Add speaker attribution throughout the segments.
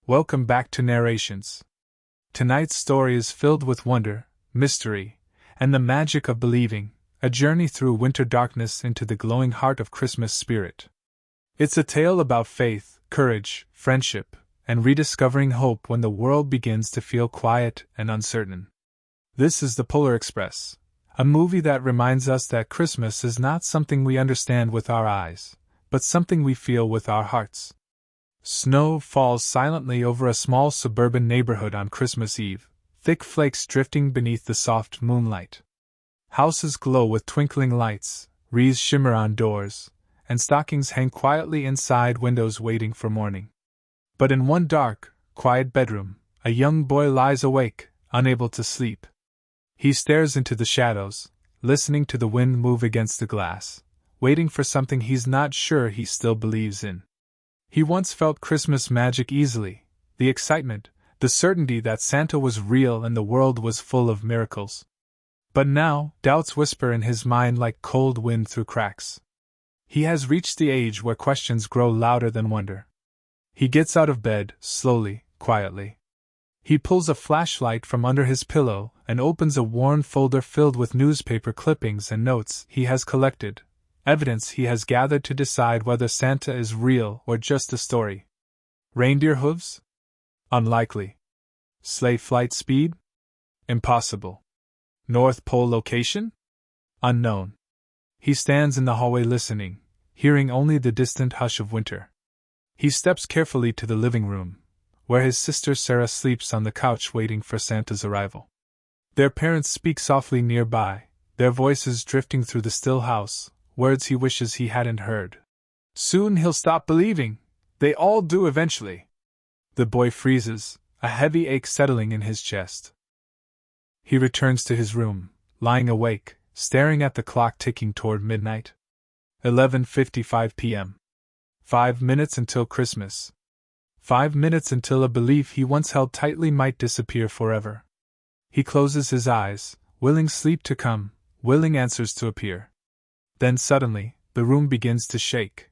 Speaker 1: Welcome back to Narrations. Tonight's story is filled with wonder, mystery, and the magic of believing, a journey through winter darkness into the glowing heart of Christmas spirit. It's a tale about faith, courage, friendship, and rediscovering hope when the world begins to feel quiet and uncertain. This is The Polar Express, a movie that reminds us that Christmas is not something we understand with our eyes, but something we feel with our hearts. Snow falls silently over a small suburban neighborhood on Christmas Eve, thick flakes drifting beneath the soft moonlight. Houses glow with twinkling lights, wreaths shimmer on doors, and stockings hang quietly inside windows waiting for morning. But in one dark, quiet bedroom, a young boy lies awake, unable to sleep. He stares into the shadows, listening to the wind move against the glass, waiting for something he's not sure he still believes in. He once felt Christmas magic easily, the excitement, the certainty that Santa was real and the world was full of miracles. But now, doubts whisper in his mind like cold wind through cracks. He has reached the age where questions grow louder than wonder. He gets out of bed, slowly, quietly. He pulls a flashlight from under his pillow and opens a worn folder filled with newspaper clippings and notes he has collected. Evidence he has gathered to decide whether Santa is real or just a story. Reindeer hooves? Unlikely. Sleigh flight speed? Impossible. North Pole location? Unknown. He stands in the hallway listening, hearing only the distant hush of winter. He steps carefully to the living room, where his sister Sarah sleeps on the couch waiting for Santa's arrival. Their parents speak softly nearby, their voices drifting through the still house. Words he wishes he hadn't heard. Soon he'll stop believing. They all do eventually. The boy freezes, a heavy ache settling in his chest. He returns to his room, lying awake, staring at the clock ticking toward midnight. 11:55 p.m. 5 minutes until Christmas. 5 minutes until a belief he once held tightly might disappear forever. He closes his eyes, willing sleep to come, willing answers to appear. Then suddenly, the room begins to shake.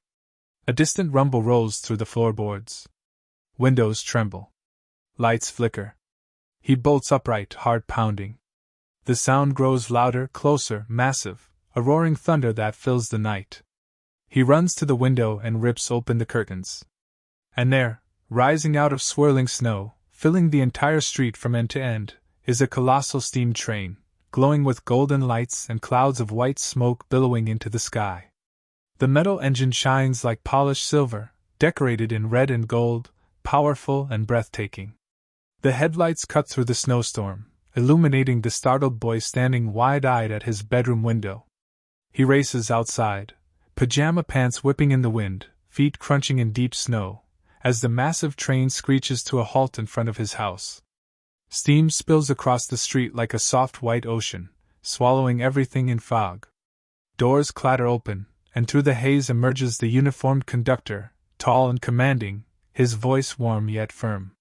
Speaker 1: A distant rumble rolls through the floorboards. Windows tremble. Lights flicker. He bolts upright, heart pounding. The sound grows louder, closer, massive, a roaring thunder that fills the night. He runs to the window and rips open the curtains. And there, rising out of swirling snow, filling the entire street from end to end, is a colossal steam train, glowing with golden lights and clouds of white smoke billowing into the sky. The metal engine shines like polished silver, decorated in red and gold, powerful and breathtaking. The headlights cut through the snowstorm, illuminating the startled boy standing wide-eyed at his bedroom window. He races outside, pajama pants whipping in the wind, feet crunching in deep snow, as the massive train screeches to a halt in front of his house. Steam spills across the street like a soft white ocean, swallowing everything in fog. Doors clatter open, and through the haze emerges the uniformed conductor, tall and commanding, his voice warm yet firm.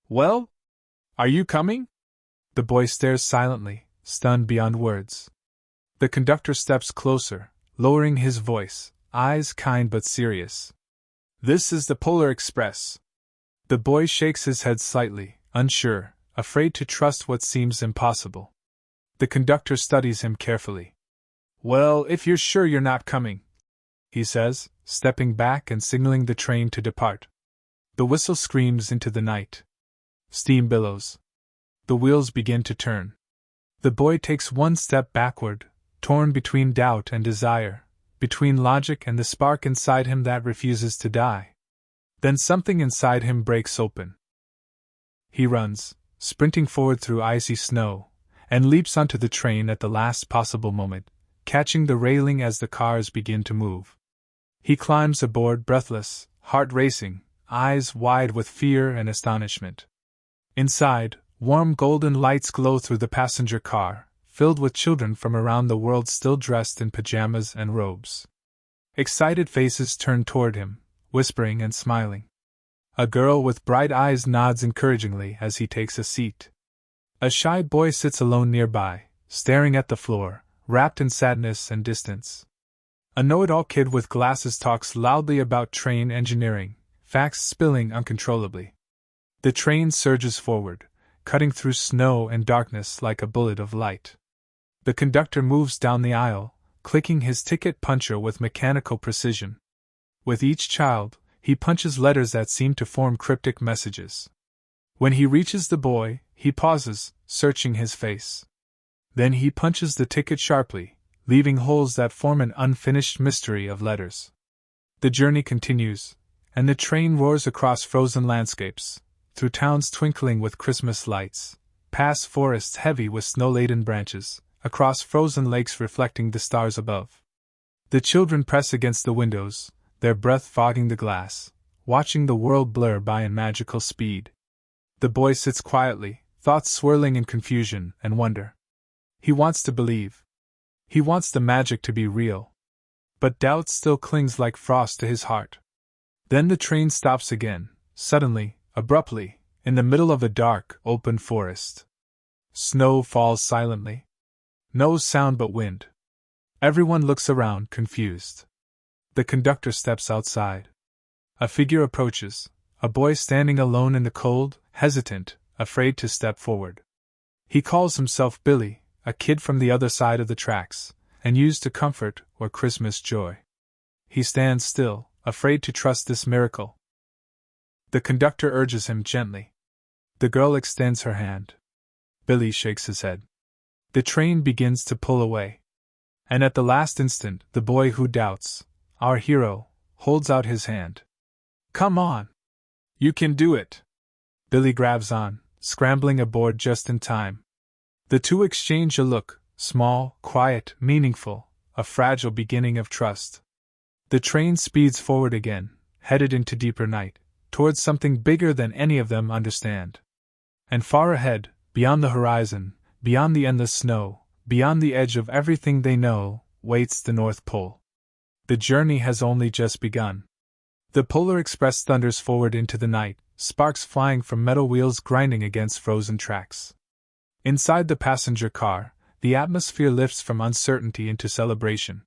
Speaker 1: "Well? Are you coming?" The boy stares silently, stunned beyond words. The conductor steps closer, lowering his voice, eyes kind but serious. "This is the Polar Express." The boy shakes his head slightly, unsure, afraid to trust what seems impossible. The conductor studies him carefully. "Well, if you're sure you're not coming," he says, stepping back and signaling the train to depart. The whistle screams into the night. Steam billows. The wheels begin to turn. The boy takes one step backward, torn between doubt and desire, between logic and the spark inside him that refuses to die. Then something inside him breaks open. He runs, sprinting forward through icy snow, and leaps onto the train at the last possible moment, catching the railing as the cars begin to move. He climbs aboard breathless, heart racing, eyes wide with fear and astonishment. Inside, warm golden lights glow through the passenger car, filled with children from around the world still dressed in pajamas and robes. Excited faces turn toward him, whispering and smiling. A girl with bright eyes nods encouragingly as he takes a seat. A shy boy sits alone nearby, staring at the floor, wrapped in sadness and distance. A know-it-all kid with glasses talks loudly about train engineering, facts spilling uncontrollably. The train surges forward, cutting through snow and darkness like a bullet of light. The conductor moves down the aisle, clicking his ticket puncher with mechanical precision. With each child, he punches letters that seem to form cryptic messages. When he reaches the boy, he pauses, searching his face. Then he punches the ticket sharply, leaving holes that form an unfinished mystery of letters. The journey continues, and the train roars across frozen landscapes, through towns twinkling with Christmas lights, past forests heavy with snow-laden branches, across frozen lakes reflecting the stars above. The children press against the windows, their breath fogging the glass, watching the world blur by in magical speed. The boy sits quietly, thoughts swirling in confusion and wonder. He wants to believe. He wants the magic to be real. But doubt still clings like frost to his heart. Then the train stops again, suddenly, abruptly, in the middle of a dark, open forest. Snow falls silently. No sound but wind. Everyone looks around, confused. The conductor steps outside. A figure approaches, a boy standing alone in the cold, hesitant, afraid to step forward. He calls himself Billy, a kid from the other side of the tracks, and used to comfort or Christmas joy. He stands still, afraid to trust this miracle. The conductor urges him gently. The girl extends her hand. Billy shakes his head. The train begins to pull away. And at the last instant, the boy who doubts, our hero, holds out his hand. Come on! You can do it! Billy grabs on, scrambling aboard just in time. The two exchange a look, small, quiet, meaningful, a fragile beginning of trust. The train speeds forward again, headed into deeper night, towards something bigger than any of them understand. And far ahead, beyond the horizon, beyond the endless snow, beyond the edge of everything they know, waits the North Pole. The journey has only just begun. The Polar Express thunders forward into the night, sparks flying from metal wheels grinding against frozen tracks. Inside the passenger car, the atmosphere lifts from uncertainty into celebration.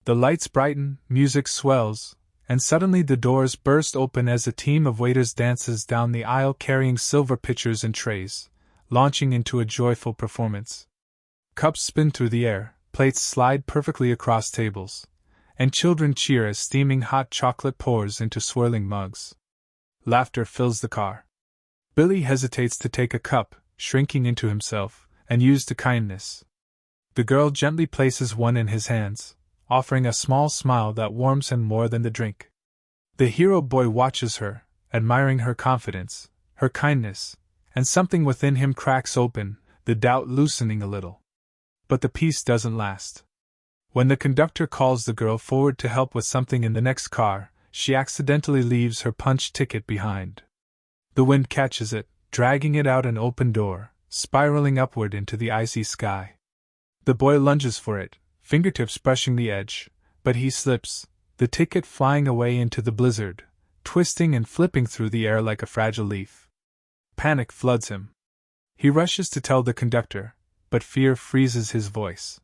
Speaker 1: The lights brighten, music swells, and suddenly the doors burst open as a team of waiters dances down the aisle carrying silver pitchers and trays, launching into a joyful performance. Cups spin through the air, plates slide perfectly across tables, and children cheer as steaming hot chocolate pours into swirling mugs. Laughter fills the car. Billy hesitates to take a cup, shrinking into himself, and used to kindness. The girl gently places one in his hands, offering a small smile that warms him more than the drink. The hero boy watches her, admiring her confidence, her kindness, and something within him cracks open, the doubt loosening a little. But the peace doesn't last. When the conductor calls the girl forward to help with something in the next car, she accidentally leaves her punch ticket behind. The wind catches it, dragging it out an open door, spiraling upward into the icy sky. The boy lunges for it, fingertips brushing the edge, but he slips, the ticket flying away into the blizzard, twisting and flipping through the air like a fragile leaf. Panic floods him. He rushes to tell the conductor, but fear freezes his voice.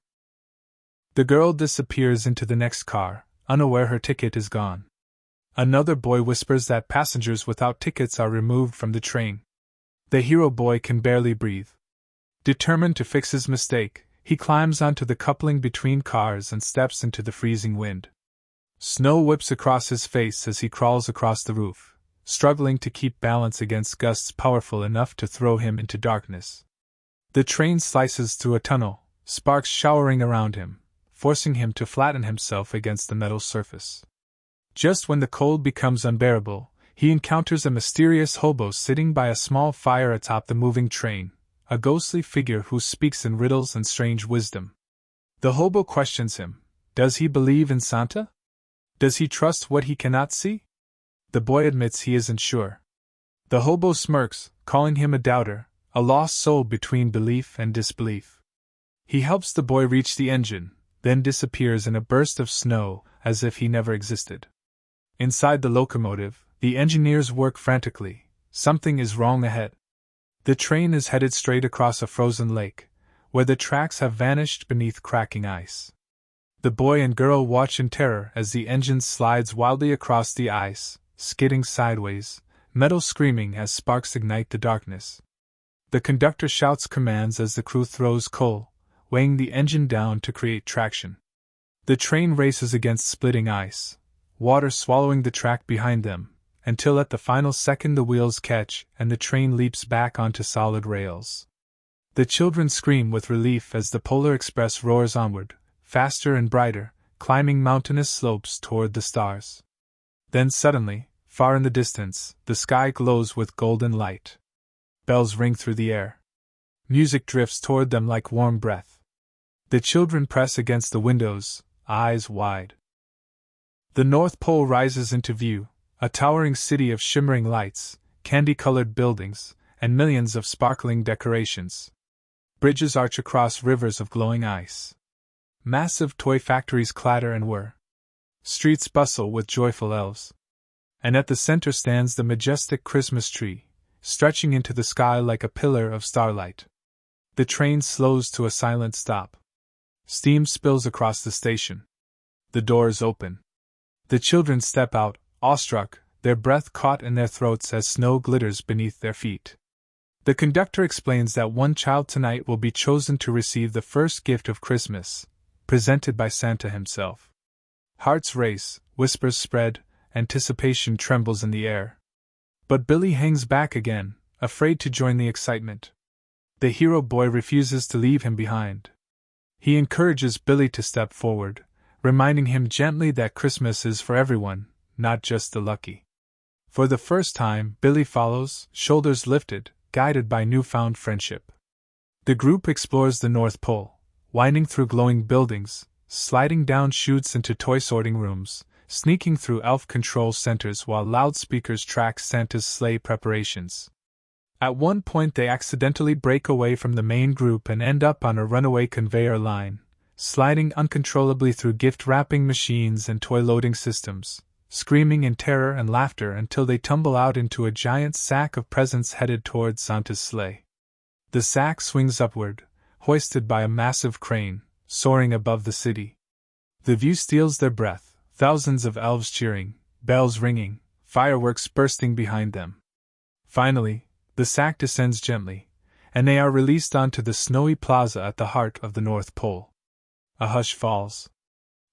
Speaker 1: The girl disappears into the next car, unaware her ticket is gone. Another boy whispers that passengers without tickets are removed from the train. The hero boy can barely breathe. Determined to fix his mistake, he climbs onto the coupling between cars and steps into the freezing wind. Snow whips across his face as he crawls across the roof, struggling to keep balance against gusts powerful enough to throw him into darkness. The train slices through a tunnel, sparks showering around him, forcing him to flatten himself against the metal surface. Just when the cold becomes unbearable, he encounters a mysterious hobo sitting by a small fire atop the moving train, a ghostly figure who speaks in riddles and strange wisdom. The hobo questions him. Does he believe in Santa? Does he trust what he cannot see? The boy admits he isn't sure. The hobo smirks, calling him a doubter, a lost soul between belief and disbelief. He helps the boy reach the engine, then disappears in a burst of snow, as if he never existed. Inside the locomotive, the engineers work frantically. Something is wrong ahead. The train is headed straight across a frozen lake, where the tracks have vanished beneath cracking ice. The boy and girl watch in terror as the engine slides wildly across the ice, skidding sideways, metal screaming as sparks ignite the darkness. The conductor shouts commands as the crew throws coal, weighing the engine down to create traction. The train races against splitting ice, water swallowing the track behind them, until at the final second the wheels catch and the train leaps back onto solid rails. The children scream with relief as the Polar Express roars onward, faster and brighter, climbing mountainous slopes toward the stars. Then suddenly, far in the distance, the sky glows with golden light. Bells ring through the air. Music drifts toward them like warm breath. The children press against the windows, eyes wide. The North Pole rises into view, a towering city of shimmering lights, candy-colored buildings, and millions of sparkling decorations. Bridges arch across rivers of glowing ice. Massive toy factories clatter and whir. Streets bustle with joyful elves. And at the center stands the majestic Christmas tree, stretching into the sky like a pillar of starlight. The train slows to a silent stop. Steam spills across the station. The doors open. The children step out, awestruck, their breath caught in their throats as snow glitters beneath their feet. The conductor explains that one child tonight will be chosen to receive the first gift of Christmas, presented by Santa himself. Hearts race, whispers spread, anticipation trembles in the air. But Billy hangs back again, afraid to join the excitement. The hero boy refuses to leave him behind. He encourages Billy to step forward, reminding him gently that Christmas is for everyone, not just the lucky. For the first time, Billy follows, shoulders lifted, guided by newfound friendship. The group explores the North Pole, winding through glowing buildings, sliding down chutes into toy sorting rooms, sneaking through elf control centers while loudspeakers track Santa's sleigh preparations. At one point they accidentally break away from the main group and end up on a runaway conveyor line, sliding uncontrollably through gift-wrapping machines and toy-loading systems, screaming in terror and laughter until they tumble out into a giant sack of presents headed toward Santa's sleigh. The sack swings upward, hoisted by a massive crane, soaring above the city. The view steals their breath, thousands of elves cheering, bells ringing, fireworks bursting behind them. Finally, the sack descends gently, and they are released onto the snowy plaza at the heart of the North Pole. A hush falls.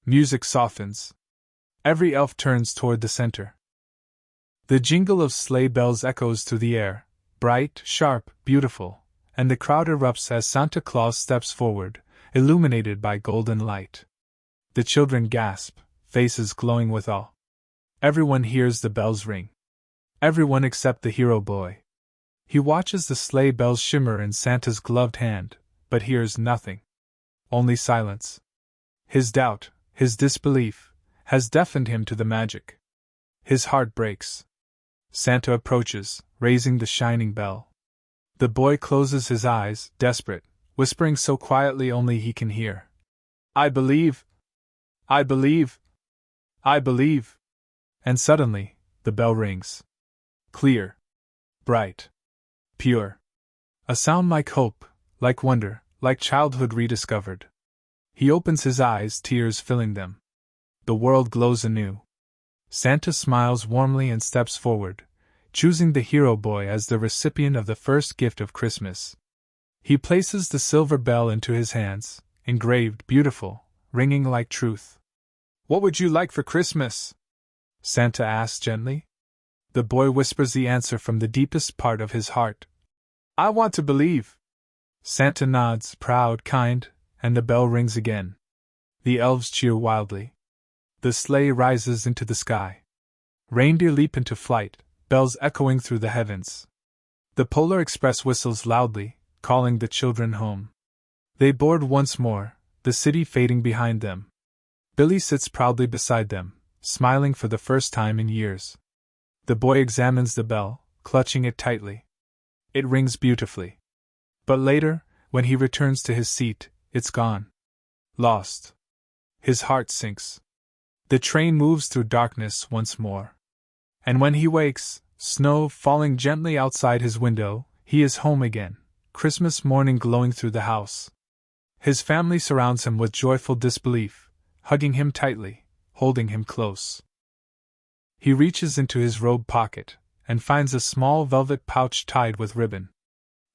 Speaker 1: Music softens. Every elf turns toward the center. The jingle of sleigh bells echoes through the air, bright, sharp, beautiful, and the crowd erupts as Santa Claus steps forward, illuminated by golden light. The children gasp, faces glowing with awe. Everyone hears the bells ring. Everyone except the hero boy. He watches the sleigh bells shimmer in Santa's gloved hand, but hears nothing. Only silence. His doubt, his disbelief, has deafened him to the magic. His heart breaks. Santa approaches, raising the shining bell. The boy closes his eyes, desperate, whispering so quietly only he can hear. "I believe! I believe! I believe!" And suddenly, the bell rings. Clear. Bright. Pure. A sound like hope, like wonder, like childhood rediscovered. He opens his eyes, tears filling them. The world glows anew. Santa smiles warmly and steps forward, choosing the hero boy as the recipient of the first gift of Christmas. He places the silver bell into his hands, engraved, beautiful, ringing like truth. "What would you like for Christmas?" Santa asks gently. The boy whispers the answer from the deepest part of his heart. "I want to believe." Santa nods, proud, kind, and the bell rings again. The elves cheer wildly. The sleigh rises into the sky. Reindeer leap into flight, bells echoing through the heavens. The Polar Express whistles loudly, calling the children home. They board once more, the city fading behind them. Billy sits proudly beside them, smiling for the first time in years. The boy examines the bell, clutching it tightly. It rings beautifully. But later, when he returns to his seat, it's gone. Lost. His heart sinks. The train moves through darkness once more. And when he wakes, snow falling gently outside his window, he is home again, Christmas morning glowing through the house. His family surrounds him with joyful disbelief, hugging him tightly, holding him close. He reaches into his robe pocket, and finds a small velvet pouch tied with ribbon.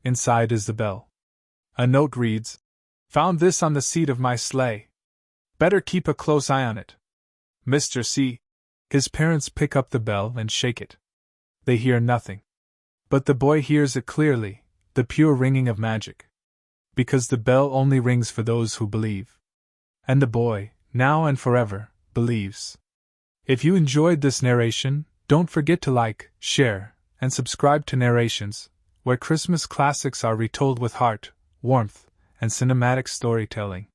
Speaker 1: Inside is the bell. A note reads, "Found this on the seat of my sleigh. Better keep a close eye on it. Mr. C." His parents pick up the bell and shake it. They hear nothing. But the boy hears it clearly, the pure ringing of magic. Because the bell only rings for those who believe. And the boy, now and forever, believes. If you enjoyed this narration, don't forget to like, share, and subscribe to Narrations, where Christmas classics are retold with heart, warmth, and cinematic storytelling.